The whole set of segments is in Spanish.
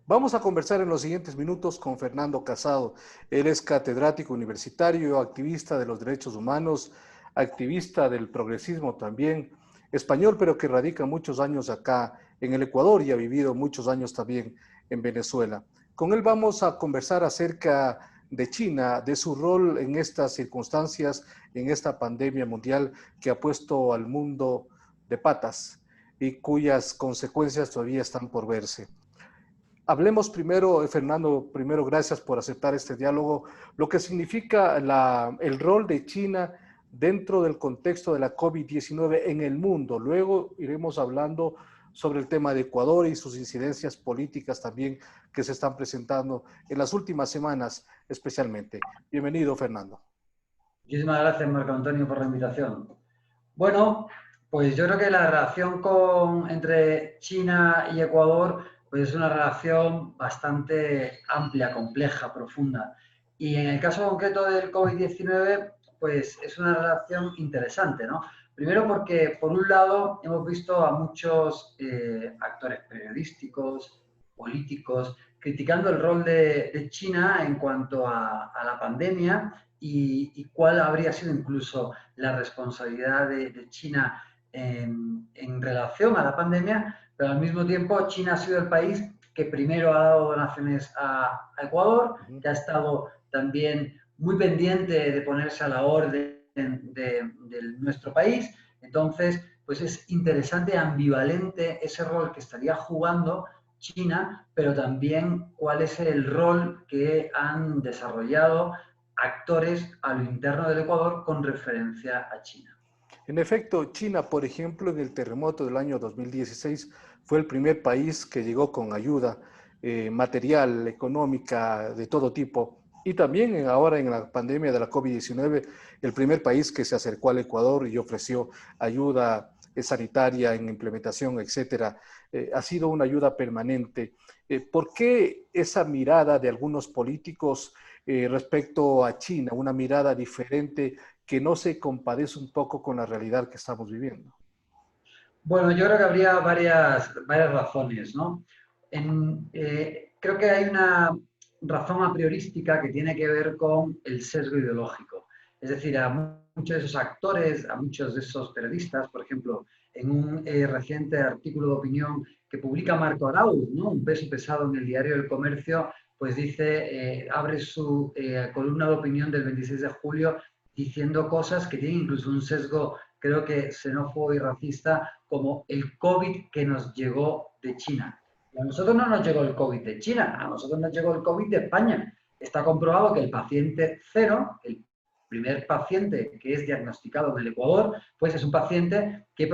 Vamos a conversar en los siguientes minutos con Fernando Casado. Él es catedrático universitario, activista de los derechos humanos, activista del progresismo también, español, pero que radica muchos años acá en el Ecuador y ha vivido muchos años también en Venezuela. Con él vamos a conversar acerca de China, de su rol en estas circunstancias, en esta pandemia mundial que ha puesto al mundo de patas y cuyas consecuencias todavía están por verse. Hablemos primero, Fernando, primero gracias por aceptar este diálogo, lo que significa el rol de China dentro del contexto de la COVID-19 en el mundo. Luego iremos hablando sobre el tema de Ecuador y sus incidencias políticas también que se están presentando en las últimas semanas especialmente. Bienvenido, Fernando. Muchísimas gracias, Marco Antonio, por la invitación. Bueno, pues yo creo que la relación entre China y Ecuador pues es una relación bastante amplia, compleja, profunda. Y en el caso concreto del COVID-19, pues es una relación interesante, ¿no? Primero porque, por un lado, hemos visto a muchos actores periodísticos, políticos, criticando el rol de China en cuanto a la pandemia y cuál habría sido incluso la responsabilidad de China en relación a la pandemia, pero al mismo tiempo China ha sido el país que primero ha dado donaciones a Ecuador, que ha estado también muy pendiente de ponerse a la orden de nuestro país. Entonces, pues es interesante, ambivalente ese rol que estaría jugando China, pero también cuál es el rol que han desarrollado actores a lo interno del Ecuador con referencia a China. En efecto, China, por ejemplo, en el terremoto del año 2016 fue el primer país que llegó con ayuda material, económica, de todo tipo. Y también ahora en la pandemia de la COVID-19, el primer país que se acercó al Ecuador y ofreció ayuda sanitaria en implementación, etcétera. Ha sido una ayuda permanente. ¿Por qué esa mirada de algunos políticos respecto a China, una mirada diferente que no se compadece un poco con la realidad que estamos viviendo? Bueno, yo creo que habría varias razones, ¿no? Creo que hay una razón a priorística que tiene que ver con el sesgo ideológico. Es decir, a muchos de esos actores, a muchos de esos periodistas, por ejemplo, en un reciente artículo de opinión que publica Marco Arau, ¿no? Un peso pesado en el Diario del Comercio, pues dice, abre su columna de opinión del 26 de julio diciendo cosas que tienen incluso un sesgo, creo que xenófobo y racista, como el COVID que nos llegó de China. Y a nosotros no nos llegó el COVID de China, a nosotros nos llegó el COVID de España. Está comprobado que el paciente cero, el primer paciente que es diagnosticado en el Ecuador, pues es un paciente que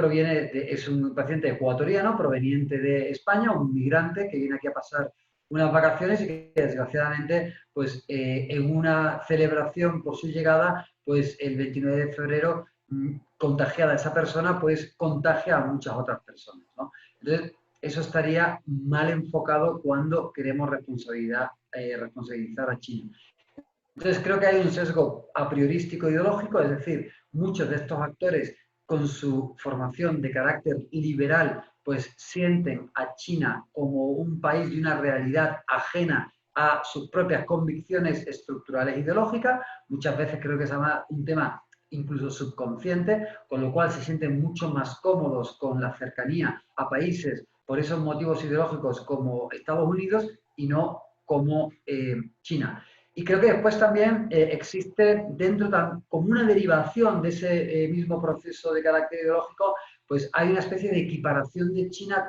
es un paciente ecuatoriano proveniente de España, un migrante que viene aquí a pasar unas vacaciones y que desgraciadamente, pues en una celebración por su llegada, pues el 29 de febrero contagiada esa persona, pues contagia a muchas otras personas, ¿no? Entonces, eso estaría mal enfocado cuando queremos responsabilizar a China. Entonces, creo que hay un sesgo a priorístico ideológico, es decir, muchos de estos actores con su formación de carácter liberal, pues sienten a China como un país de una realidad ajena a sus propias convicciones estructurales ideológicas. Muchas veces creo que es un tema incluso subconsciente, con lo cual se sienten mucho más cómodos con la cercanía a países por esos motivos ideológicos como Estados Unidos y no como China. Y creo que después también existe como una derivación de ese mismo proceso de carácter ideológico, pues hay una especie de equiparación de China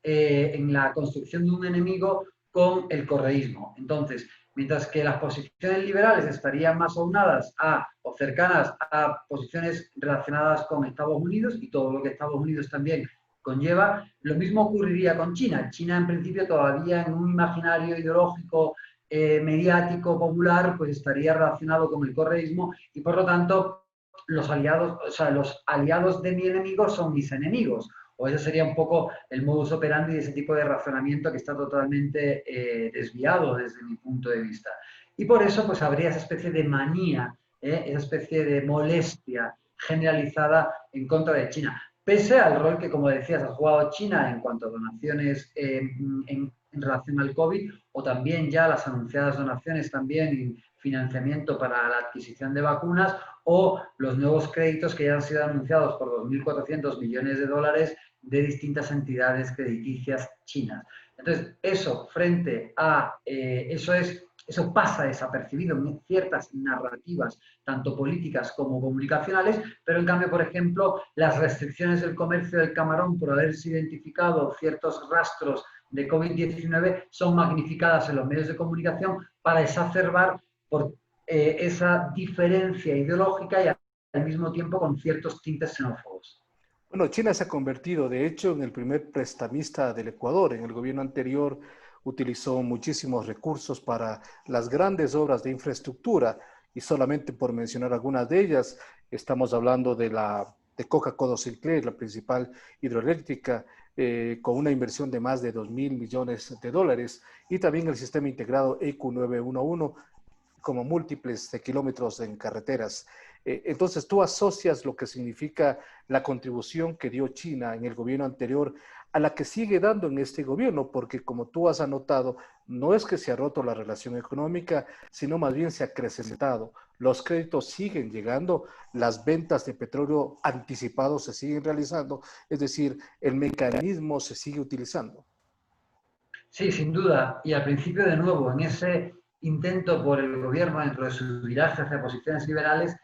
en la construcción de un enemigo con el correísmo. Entonces, mientras que las posiciones liberales estarían más aunadas o cercanas a posiciones relacionadas con Estados Unidos y todo lo que Estados Unidos también conlleva, lo mismo ocurriría con China. China, en principio, todavía en un imaginario ideológico mediático, popular, pues estaría relacionado con el correísmo y por lo tanto los aliados de mi enemigo son mis enemigos. O ese sería un poco el modus operandi de ese tipo de razonamiento que está totalmente desviado desde mi punto de vista. Y por eso pues habría esa especie de manía, esa especie de molestia generalizada en contra de China. Pese al rol que, como decías, ha jugado China en cuanto a donaciones en relación al COVID, o también ya las anunciadas donaciones también y financiamiento para la adquisición de vacunas, o los nuevos créditos que ya han sido anunciados por 2.400 millones de dólares de distintas entidades crediticias chinas. Entonces, eso frente a eso pasa desapercibido en ciertas narrativas, tanto políticas como comunicacionales, pero en cambio, por ejemplo, las restricciones del comercio del camarón por haberse identificado ciertos rastros de COVID-19 son magnificadas en los medios de comunicación para exacerbar por esa diferencia ideológica y al mismo tiempo con ciertos tintes xenófobos. Bueno, China se ha convertido, de hecho, en el primer prestamista del Ecuador. En el gobierno anterior utilizó muchísimos recursos para las grandes obras de infraestructura y solamente por mencionar algunas de ellas, estamos hablando de Coca-Cola Sinclair, la principal hidroeléctrica, con una inversión de más de 2.000 millones de dólares, y también el sistema integrado EQ 911, como múltiples de kilómetros en carreteras. Entonces, tú asocias lo que significa la contribución que dio China en el gobierno anterior a la que sigue dando en este gobierno, porque como tú has anotado, no es que se ha roto la relación económica, sino más bien se ha acrecentado. Los créditos siguen llegando, las ventas de petróleo anticipados se siguen realizando, es decir, el mecanismo se sigue utilizando. Sí, sin duda. Y al principio, de nuevo, en ese intento por el gobierno, dentro de su viraje hacia posiciones liberales,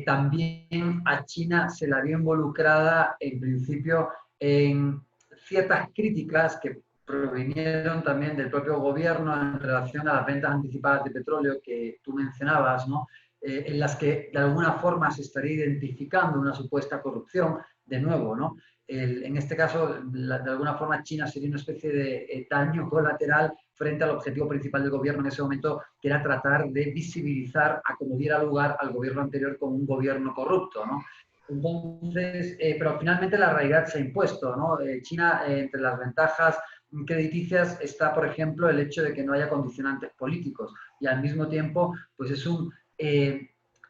también a China se la vio involucrada, en principio, en ciertas críticas que provinieron también del propio gobierno en relación a las ventas anticipadas de petróleo que tú mencionabas, ¿no? En las que de alguna forma se estaría identificando una supuesta corrupción, de nuevo, ¿no? En este caso, de alguna forma, China sería una especie de daño colateral frente al objetivo principal del gobierno en ese momento, que era tratar de visibilizar a como diera lugar al gobierno anterior como un gobierno corrupto, ¿no? Entonces, pero finalmente la realidad se ha impuesto, ¿no? China, entre las ventajas crediticias está, por ejemplo, el hecho de que no haya condicionantes políticos y al mismo tiempo, pues es un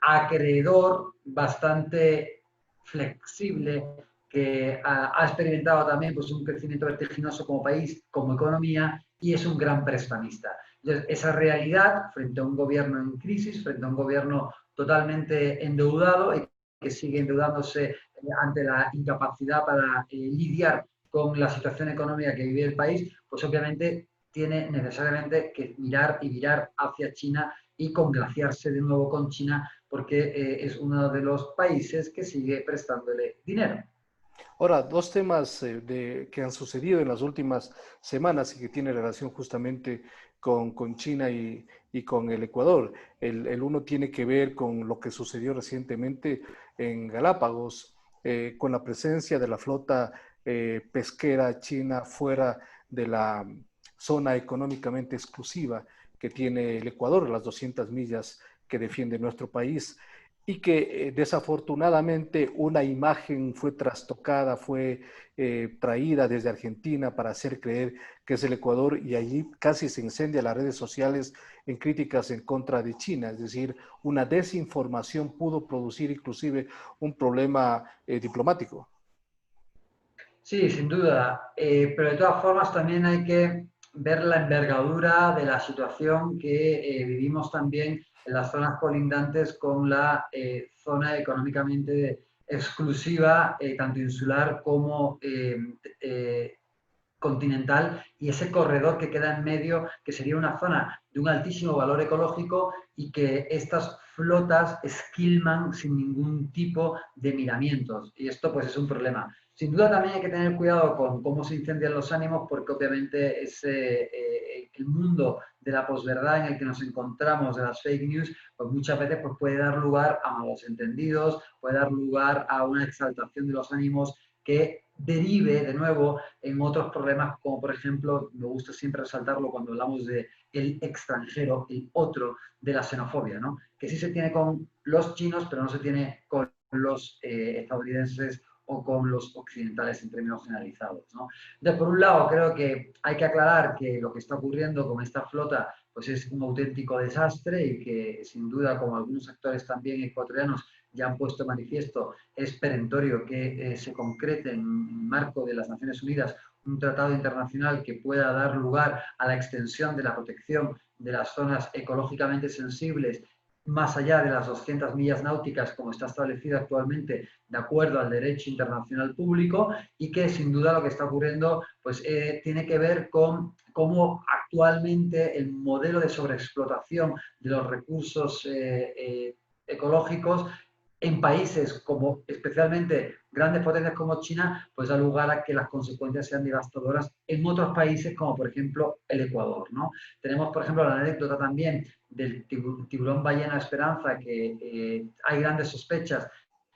acreedor bastante flexible que ha experimentado también pues, un crecimiento vertiginoso como país, como economía, y es un gran prestamista. Entonces, esa realidad, frente a un gobierno en crisis, frente a un gobierno totalmente endeudado y que sigue endeudándose ante la incapacidad para lidiar con la situación económica que vive el país, pues obviamente tiene necesariamente que mirar y virar hacia China y congraciarse de nuevo con China porque es uno de los países que sigue prestándole dinero. Ahora, dos temas que han sucedido en las últimas semanas y que tienen relación justamente con China y con el Ecuador. El uno tiene que ver con lo que sucedió recientemente en Galápagos, con la presencia de la flota pesquera china fuera de la zona económicamente exclusiva que tiene el Ecuador, las 200 millas que defiende nuestro país, y que desafortunadamente una imagen fue trastocada, fue traída desde Argentina para hacer creer que es el Ecuador, y allí casi se incendia las redes sociales en críticas en contra de China. Es decir, una desinformación pudo producir inclusive un problema diplomático. Sí, sin duda, pero de todas formas también hay que ver la envergadura de la situación que vivimos también en las zonas colindantes con la zona económicamente exclusiva, tanto insular como continental, y ese corredor que queda en medio, que sería una zona de un altísimo valor ecológico y que estas flotas esquilman sin ningún tipo de miramientos. Y esto pues es un problema. Sin duda también hay que tener cuidado con cómo se incendian los ánimos, porque obviamente el mundo de la posverdad en el que nos encontramos, de las fake news, pues muchas veces pues puede dar lugar a malos entendidos, puede dar lugar a una exaltación de los ánimos que derive de nuevo en otros problemas, como por ejemplo, me gusta siempre resaltarlo cuando hablamos de el extranjero, el otro, de la xenofobia, ¿no? Que sí se tiene con los chinos, pero no se tiene con los estadounidenses o con los occidentales en términos generalizados, ¿no? Entonces, por un lado, creo que hay que aclarar que lo que está ocurriendo con esta flota pues es un auténtico desastre y que sin duda, como algunos actores también ecuatorianos ya han puesto manifiesto, es perentorio que se concrete en marco de las Naciones Unidas un tratado internacional que pueda dar lugar a la extensión de la protección de las zonas ecológicamente sensibles más allá de las 200 millas náuticas como está establecido actualmente de acuerdo al derecho internacional público, y que sin duda lo que está ocurriendo pues, tiene que ver con cómo actualmente el modelo de sobreexplotación de los recursos ecológicos en países como especialmente grandes potencias como China, pues da lugar a que las consecuencias sean devastadoras en otros países como por ejemplo el Ecuador, ¿no? Tenemos por ejemplo la anécdota también del tiburón ballena Esperanza, que hay grandes sospechas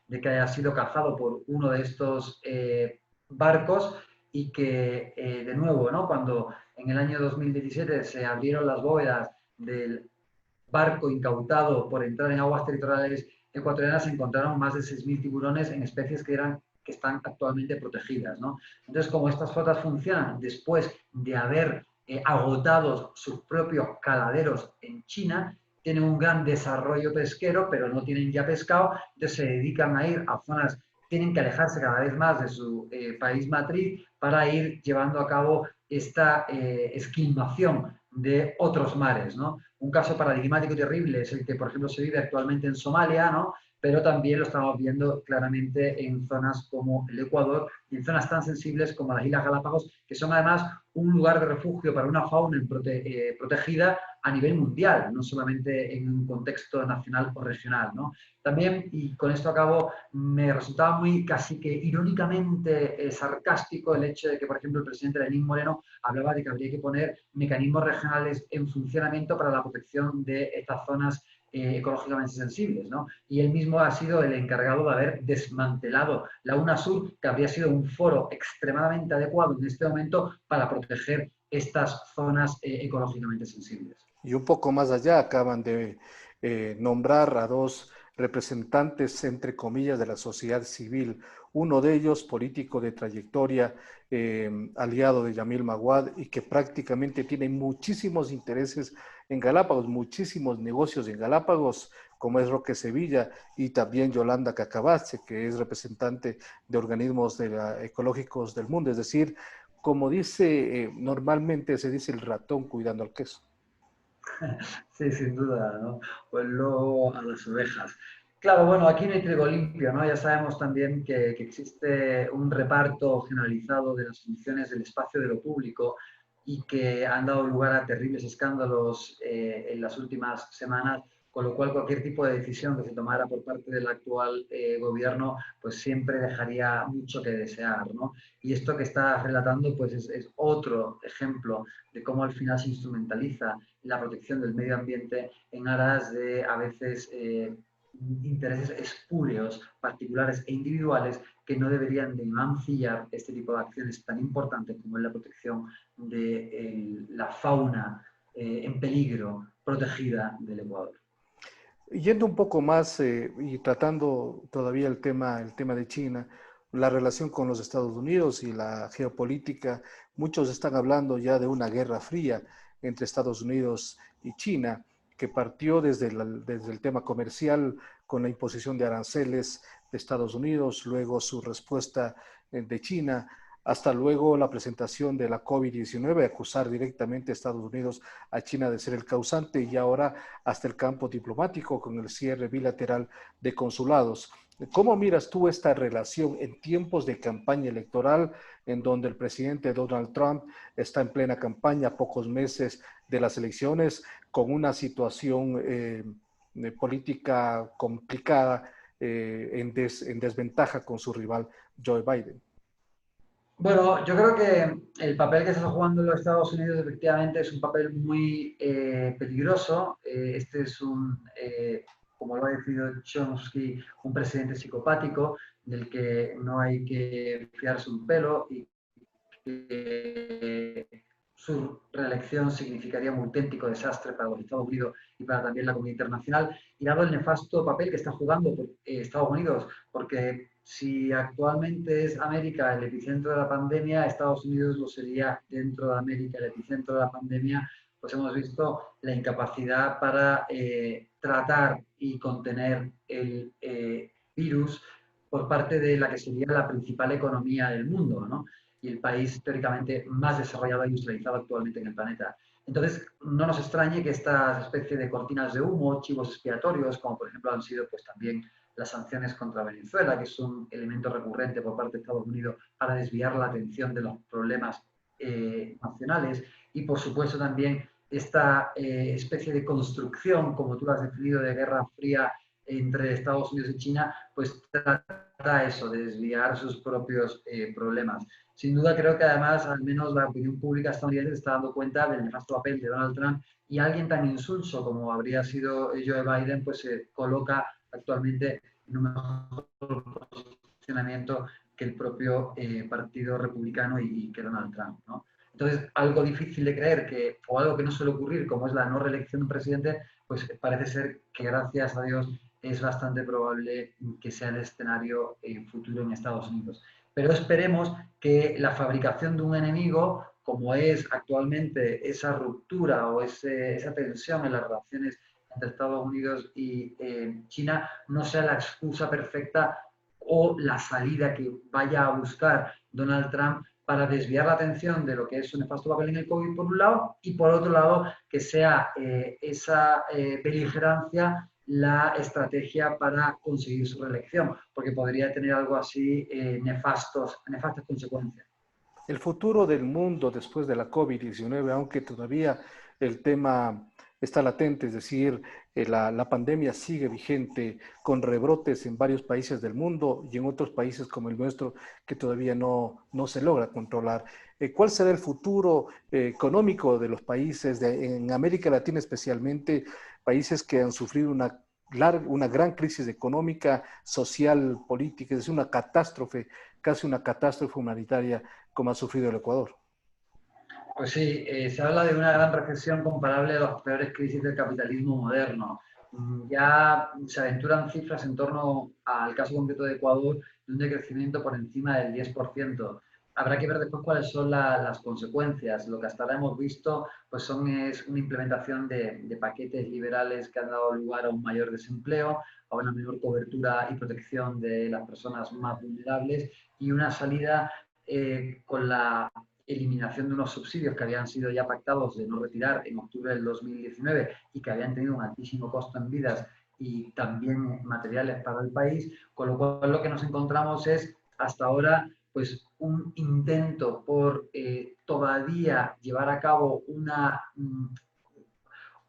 de que haya sido cazado por uno de estos barcos, y que de nuevo, ¿no? Cuando en el año 2017 se abrieron las bóvedas del barco incautado por entrar en aguas territoriales ecuatorianas, se encontraron más de 6.000 tiburones en especies que están actualmente protegidas, ¿no? Entonces, como estas flotas funcionan después de haber agotado sus propios caladeros en China, tienen un gran desarrollo pesquero, pero no tienen ya pescado, entonces se dedican a ir a zonas, tienen que alejarse cada vez más de su país matriz para ir llevando a cabo esta esquilmación de otros mares, ¿no? Un caso paradigmático y terrible es el que, por ejemplo, se vive actualmente en Somalia, ¿no? Pero también lo estamos viendo claramente en zonas como el Ecuador y en zonas tan sensibles como las Islas Galápagos, que son además un lugar de refugio para una fauna protegida a nivel mundial, no solamente en un contexto nacional o regional, ¿no? También, y con esto acabo, me resultaba muy casi que irónicamente sarcástico el hecho de que, por ejemplo, el presidente Lenín Moreno hablaba de que habría que poner mecanismos regionales en funcionamiento para la protección de estas zonas ecológicamente sensibles, ¿no? Y él mismo ha sido el encargado de haber desmantelado la UNASUR, que habría sido un foro extremadamente adecuado en este momento para proteger estas zonas ecológicamente sensibles. Y un poco más allá acaban de nombrar a dos representantes, entre comillas, de la sociedad civil. Uno de ellos, político de trayectoria, aliado de Yamil Maguad, y que prácticamente tiene muchísimos intereses en Galápagos, muchísimos negocios en Galápagos, como es Roque Sevilla, y también Yolanda Cacabace, que es representante de organismos ecológicos del mundo. Es decir, como dice, normalmente se dice el ratón cuidando al queso. Sí, sin duda, ¿no? O el lobo a las ovejas. Claro, bueno, aquí no hay trigo limpio, ¿no? Ya sabemos también que existe un reparto generalizado de las funciones del espacio de lo público, y que han dado lugar a terribles escándalos en las últimas semanas, con lo cual cualquier tipo de decisión que se tomara por parte del actual gobierno pues siempre dejaría mucho que desear, ¿no? Y esto que estás relatando pues es otro ejemplo de cómo al final se instrumentaliza la protección del medio ambiente en aras de, a veces, intereses espurios, particulares e individuales, que no deberían de mancillar este tipo de acciones tan importantes como es la protección de la fauna en peligro protegida del Ecuador. Yendo un poco más y tratando todavía el tema de China, la relación con los Estados Unidos y la geopolítica, muchos están hablando ya de una guerra fría entre Estados Unidos y China, que partió desde el tema comercial con la imposición de aranceles de Estados Unidos, luego su respuesta de China, hasta luego la presentación de la COVID-19, acusar directamente a Estados Unidos, a China de ser el causante, y ahora hasta el campo diplomático con el cierre bilateral de consulados. ¿Cómo miras tú esta relación en tiempos de campaña electoral, en donde el presidente Donald Trump está en plena campaña, pocos meses de las elecciones, con una situación política complicada, en desventaja con su rival Joe Biden? Bueno, yo creo que el papel que está jugando los Estados Unidos efectivamente es un papel muy peligroso. Este es como lo ha definido Chomsky, un presidente psicopático del que no hay que fiarse un pelo, y que su reelección significaría un auténtico desastre para los Estados Unidos y para también la comunidad internacional, y dado el nefasto papel que está jugando Estados Unidos, porque si actualmente es América el epicentro de la pandemia, Estados Unidos lo sería dentro de América el epicentro de la pandemia, pues hemos visto la incapacidad para tratar y contener el virus por parte de la que sería la principal economía del mundo, ¿no? y el país teóricamente más desarrollado e industrializado actualmente en el planeta. Entonces, no nos extrañe que estas especies de cortinas de humo, chivos expiatorios, como por ejemplo han sido pues también las sanciones contra Venezuela, que es un elemento recurrente por parte de Estados Unidos para desviar la atención de los problemas nacionales, y por supuesto también esta especie de construcción, como tú lo has definido, de guerra fría entre Estados Unidos y China, pues trata eso, de desviar sus propios problemas. Sin duda creo que además, al menos la opinión pública estadounidense está dando cuenta del nefasto papel de Donald Trump, y alguien tan insulso como habría sido Joe Biden, pues se coloca actualmente en un mejor posicionamiento que el propio Partido Republicano y que Donald Trump, ¿no? Entonces, algo difícil de creer que, o algo que no suele ocurrir, como es la no reelección de un presidente, pues parece ser que, gracias a Dios, es bastante probable que sea el escenario futuro en Estados Unidos. Pero esperemos que la fabricación de un enemigo, como es actualmente esa ruptura o esa tensión en las relaciones entre Estados Unidos y China, no sea la excusa perfecta o la salida que vaya a buscar Donald Trump para desviar la atención de lo que es un nefasto papel en el COVID, por un lado, y por otro lado, que sea esa beligerancia la estrategia para conseguir su reelección, porque podría tener algo así nefastas consecuencias. El futuro del mundo después de la COVID-19, aunque todavía el tema está latente, es decir, la pandemia sigue vigente con rebrotes en varios países del mundo y en otros países como el nuestro que todavía no se logra controlar. ¿Cuál será el futuro económico de los países en América Latina, especialmente países que han sufrido una gran crisis económica, social, política, es decir, una catástrofe, casi una catástrofe humanitaria como ha sufrido el Ecuador? Pues sí, se habla de una gran recesión comparable a las peores crisis del capitalismo moderno. Ya se aventuran cifras en torno al caso concreto de Ecuador de un decrecimiento por encima del 10%. Habrá que ver después cuáles son las consecuencias. Lo que hasta ahora hemos visto pues es una implementación de paquetes liberales que han dado lugar a un mayor desempleo, a una menor cobertura y protección de las personas más vulnerables, y una salida con la eliminación de unos subsidios que habían sido ya pactados de no retirar en octubre del 2019 y que habían tenido un altísimo costo en vidas y también materiales para el país, con lo cual lo que nos encontramos es hasta ahora pues un intento por todavía llevar a cabo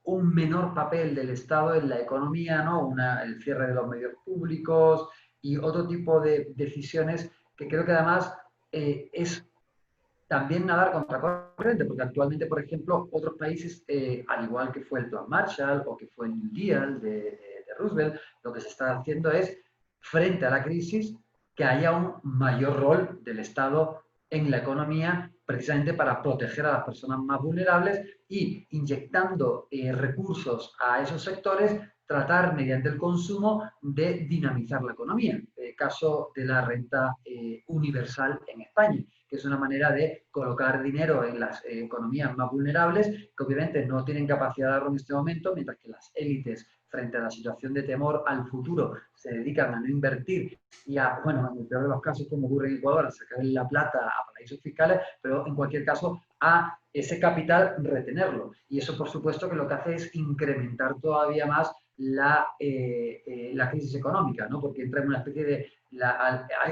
un menor papel del Estado en la economía, ¿no? El cierre de los medios públicos y otro tipo de decisiones que creo que además es también nadar contra corriente, porque actualmente, por ejemplo, otros países, al igual que fue el Plan Marshall o que fue el New Deal de Roosevelt, lo que se está haciendo es, frente a la crisis, que haya un mayor rol del Estado en la economía, precisamente para proteger a las personas más vulnerables y, inyectando recursos a esos sectores, tratar mediante el consumo de dinamizar la economía. El caso de la renta universal en España, que es una manera de colocar dinero en las economías más vulnerables, que obviamente no tienen capacidad de ahorro en este momento, mientras que las élites, frente a la situación de temor al futuro, se dedican a no invertir y a, bueno, en el peor de los casos, como ocurre en Ecuador, a sacar la plata a paraísos fiscales, pero en cualquier caso a ese capital retenerlo. Y eso, por supuesto, que lo que hace es incrementar todavía más la crisis económica, ¿no? Porque entra en una especie de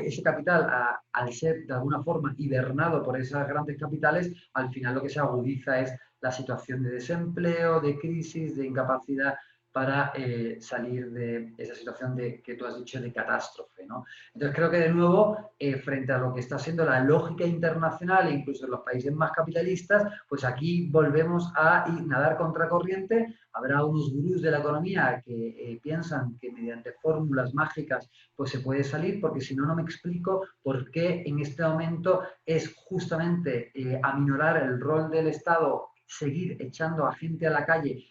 ese capital, al ser de alguna forma hibernado por esas grandes capitales, al final lo que se agudiza es la situación de desempleo, de crisis, de incapacidad para salir de esa situación que tú has dicho de catástrofe, ¿no? Entonces creo que de nuevo, frente a lo que está siendo la lógica internacional, incluso en los países más capitalistas, pues aquí volvemos a nadar contracorriente. Habrá unos gurús de la economía que piensan que mediante fórmulas mágicas pues se puede salir, porque si no, no me explico por qué en este momento es justamente aminorar el rol del Estado, seguir echando a gente a la calle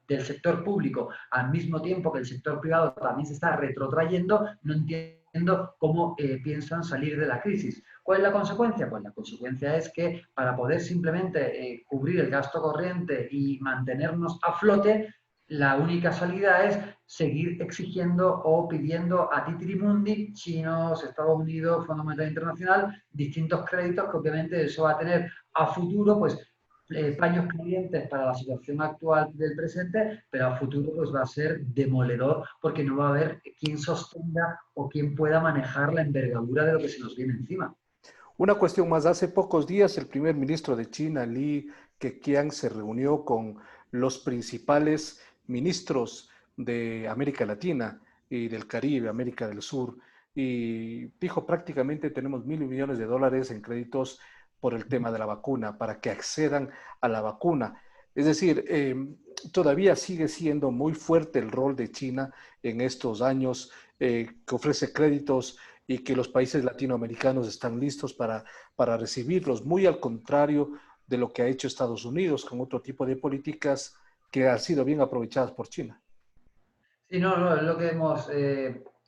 del sector público, al mismo tiempo que el sector privado también se está retrotrayendo. No entiendo cómo piensan salir de la crisis. ¿Cuál es la consecuencia? Pues la consecuencia es que para poder simplemente cubrir el gasto corriente y mantenernos a flote, La única salida es seguir exigiendo o pidiendo a titirimundi, chinos, Estados Unidos, Fondo Monetario Internacional, distintos créditos que obviamente eso va a tener a futuro, pues, paños calientes para la situación actual del presente, pero a futuro pues va a ser demoledor porque no va a haber quien sostenga o quien pueda manejar la envergadura de lo que se nos viene encima. Una cuestión más, hace pocos días el primer ministro de China, Li Keqiang, se reunió con los principales ministros de América Latina y del Caribe, América del Sur, y dijo prácticamente tenemos $1.000 millones en créditos por el tema de la vacuna, para que accedan a la vacuna. Es decir, todavía sigue siendo muy fuerte el rol de China en estos años, que ofrece créditos y que los países latinoamericanos están listos para recibirlos, muy al contrario de lo que ha hecho Estados Unidos con otro tipo de políticas que han sido bien aprovechadas por China. Sí, no, no, es lo que hemos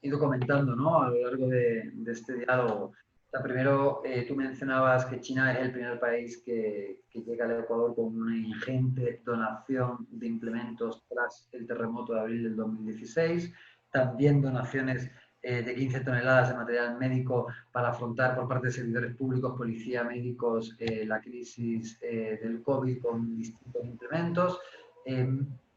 ido comentando, ¿no? A lo largo de este diálogo. O sea, primero, tú mencionabas que China es el primer país que llega al Ecuador con una ingente donación de implementos tras el terremoto de abril del 2016. También donaciones de 15 toneladas de material médico para afrontar por parte de servidores públicos, policía, médicos, la crisis del COVID con distintos implementos.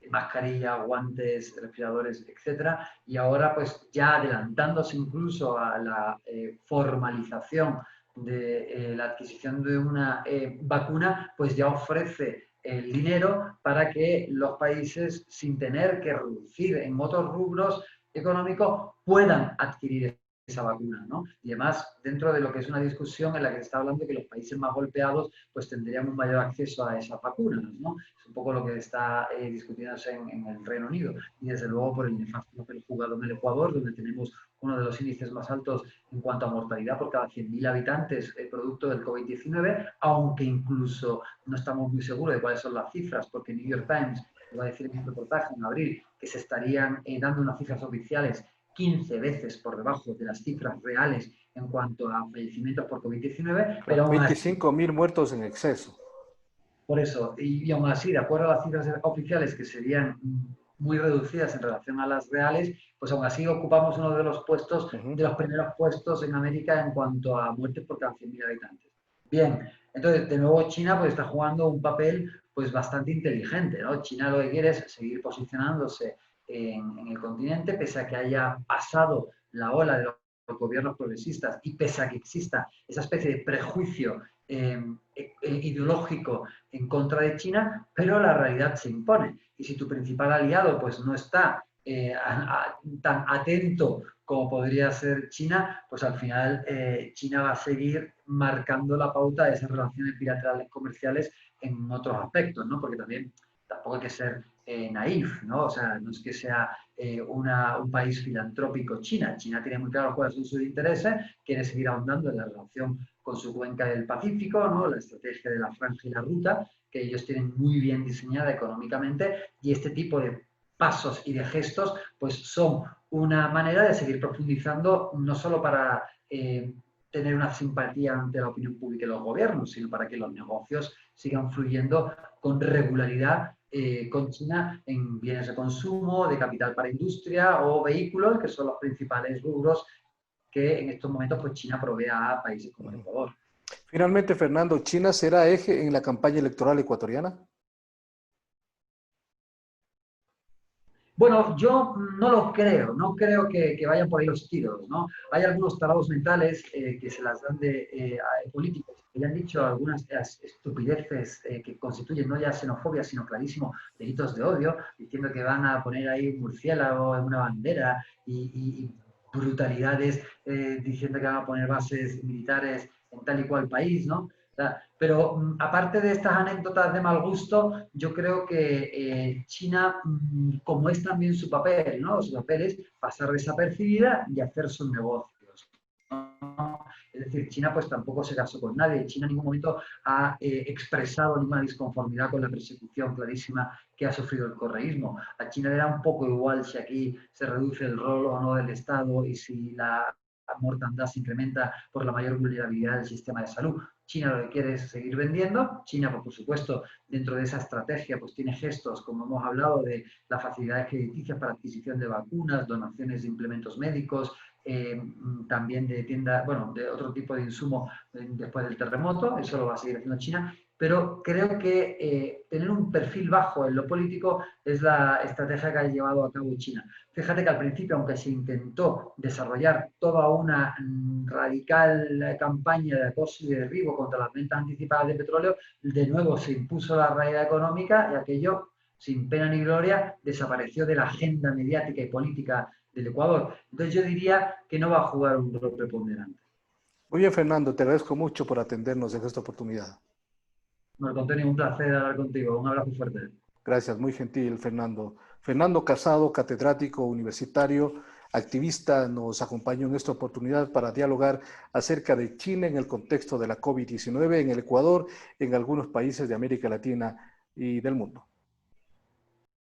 Mascarilla, guantes, respiradores, etcétera, y ahora pues ya adelantándose incluso a la formalización de la adquisición de una vacuna, pues ya ofrece el dinero para que los países, sin tener que reducir en otros rubros económicos, puedan adquirir esa vacuna, ¿no? Y además, dentro de lo que es una discusión en la que se está hablando de que los países más golpeados pues tendrían un mayor acceso a esas vacunas, ¿no? Es un poco lo que está discutiéndose en el Reino Unido. Y desde luego por el nefasto papel jugado en el Ecuador, donde tenemos uno de los índices más altos en cuanto a mortalidad por cada 100.000 habitantes producto del COVID-19, aunque incluso no estamos muy seguros de cuáles son las cifras, porque New York Times va a decir en un reportaje en abril que se estarían dando unas cifras oficiales 15 veces por debajo de las cifras reales en cuanto a fallecimientos por COVID-19, pero Claro, aún así, 25.000 muertos en exceso. por eso, y aún así, de acuerdo a las cifras oficiales que serían muy reducidas en relación a las reales, pues aún así ocupamos uno de los puestos, de los primeros puestos en América en cuanto a muertes por cada 100.000 habitantes. Bien, entonces de nuevo China pues está jugando un papel pues bastante inteligente, ¿no? China lo que quiere es seguir posicionándose en el continente, pese a que haya pasado la ola de los gobiernos progresistas y pese a que exista esa especie de prejuicio ideológico en contra de China, pero la realidad se impone. Y si tu principal aliado pues no está tan atento como podría ser China, pues al final China va a seguir marcando la pauta de esas relaciones bilaterales comerciales en otros aspectos, ¿no? Porque también tampoco hay que ser naif, ¿no? O sea, no es que sea un país filantrópico China. China tiene muy claro cuáles son sus intereses, quiere seguir ahondando en la relación con su cuenca del Pacífico, ¿no? La estrategia de la franja y la ruta, que ellos tienen muy bien diseñada económicamente, y este tipo de pasos y de gestos pues son una manera de seguir profundizando, no solo para tener una simpatía ante la opinión pública y los gobiernos, sino para que los negocios sigan fluyendo con regularidad con China en bienes de consumo, de capital para industria o vehículos, que son los principales rubros que en estos momentos pues China provee a países como el Ecuador. Finalmente, Fernando, ¿China será eje en la campaña electoral ecuatoriana? Bueno, yo no lo creo, no creo que vayan por ahí los tiros, ¿no? Hay algunos tarados mentales que se las dan de políticos que le han dicho algunas estupideces que constituyen no ya xenofobia, sino clarísimo delitos de odio, diciendo que van a poner ahí un murciélago en una bandera y brutalidades diciendo que van a poner bases militares en tal y cual país, ¿no? Pero aparte de estas anécdotas de mal gusto, yo creo que China, como es también su papel, ¿no? Su papel es pasar desapercibida y hacer sus negocios, ¿no? Es decir, China pues tampoco se casó con nadie. China en ningún momento ha expresado ninguna disconformidad con la persecución clarísima que ha sufrido el correísmo. A China le da un poco igual si aquí se reduce el rol o no del Estado y si la mortandad se incrementa por la mayor vulnerabilidad del sistema de salud. China lo que quiere es seguir vendiendo. China, pues, por supuesto, dentro de esa estrategia, pues tiene gestos, como hemos hablado, de las facilidades crediticias para adquisición de vacunas, donaciones de implementos médicos, también de tiendas, bueno, de otro tipo de insumos después del terremoto. Eso lo va a seguir haciendo China. Pero creo que tener un perfil bajo en lo político es la estrategia que ha llevado a cabo China. Fíjate que al principio, aunque se intentó desarrollar toda una radical campaña de acoso y de derribo contra las ventas anticipadas de petróleo, de nuevo se impuso la realidad económica y aquello, sin pena ni gloria, desapareció de la agenda mediática y política del Ecuador. Entonces yo diría que no va a jugar un rol preponderante. Muy bien, Fernando, te agradezco mucho por atendernos en esta oportunidad. Marco Antonio, un placer hablar contigo. Un abrazo fuerte. Gracias, muy gentil, Fernando. Fernando Casado, catedrático universitario, activista, nos acompañó en esta oportunidad para dialogar acerca de China en el contexto de la COVID-19 en el Ecuador, en algunos países de América Latina y del mundo.